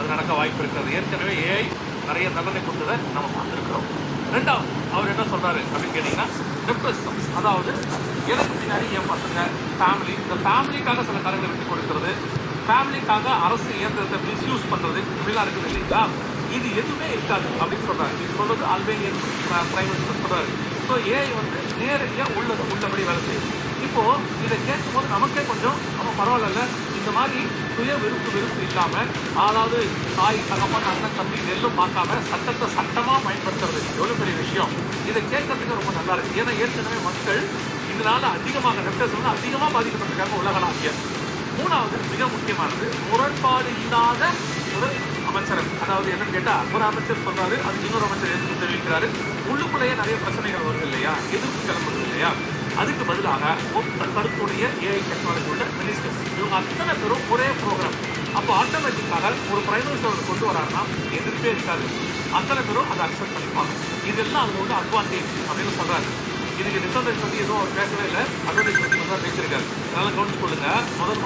அது நடக்க வாய்ப்பு இருக்கிறது. ஏற்கனவே ஏஐ நிறைய தண்டனை கொடுத்ததை நம்ம பார்த்துருக்கிறோம். ரெண்டாவது அவர் என்ன சொல்றாரு அப்படின்னு கேட்டீங்கன்னா, டெப்ரஸம், அதாவது எனக்கு பின்னாடி என் பசங்க, ஃபேமிலி, இந்த ஃபேமிலிக்காக சில காரியங்களை விட்டு கொடுக்கிறது, ஃபேமிலிக்காக அரசு இயந்திரத்தை மிஸ்யூஸ் பண்றது, இப்படிலாம் இருக்குது இல்லைங்களா? இது எதுவுமே இருக்காது அப்படின்னு சொல்றாரு. இது சொல்றது அல்பேனியன் பிரைம் மினிஸ்டர் சொல்றாரு. ஸோ ஏஐ வந்து நேரடியாக உள்ளபடி வேலை செய்யுது. இப்போ இதை கேட்கும்போது நமக்கே கொஞ்சம் நம்ம பரவாயில்ல, இந்த மாதிரி சுய விருப்பு இல்லாம, அதாவது தாய் தகப்பன் அண்ணன் தம்பி நெல்லும் பார்க்காம சட்டத்தை சட்டமா பயன்படுத்துறது எவ்வளவு பெரிய விஷயம். இதை கேட்கறதுக்கு ரொம்ப நல்லா இருக்கு. ஏன்னா ஏற்கனவே மக்கள் இதனால அதிகமாக டெப்ரஷன் அதிகமாக பாதிக்கப்பட்டிருக்காங்க உலகளாவிய. மூணாவது மிக முக்கியமானது, முரண்பாடு இல்லாத ஒரு அமைச்சர். அதாவது என்னன்னு கேட்டா, ஒரு அமைச்சர் சொல்றாரு, அது இன்னொரு அமைச்சர் எதிர்ப்பு தெரிவிக்கிறாரு. உள்ளுக்குள்ளேயே நிறைய பிரச்சனைகள் வருது இல்லையா, எதிர்ப்பு கிளம்புறது இல்லையா? அதுக்கு பதிலாக ஒத்த கருத்துடைய ஏஐ டெக்னாலஜி உள்ள மினிஸ்டர்ஸ், இவங்க அத்தனை பேரும் ஒரே ப்ரோக்ராம். அப்போ ஆட்டோமேட்டிக்காக ஒரு பிரைம் மினிஸ்டர் கொண்டு வராருன்னா எதிர்ப்பே இருக்காது, அத்தனை பேரும் அதை அக்செப்ட் பண்ணிப்பாங்க. இதெல்லாம் அது வந்து அட்வான்டேஜ் அப்படின்னு சொல்றாரு. இதுக்கு டிஸ்அட்வான்டேஜ் பற்றி எதுவும் அவர் பேசவே இல்லை, அட்வான்டேஜ் பற்றி தான் பேசியிருக்காரு. அதனால கவனிச்சு கொள்ளுங்க. முதல்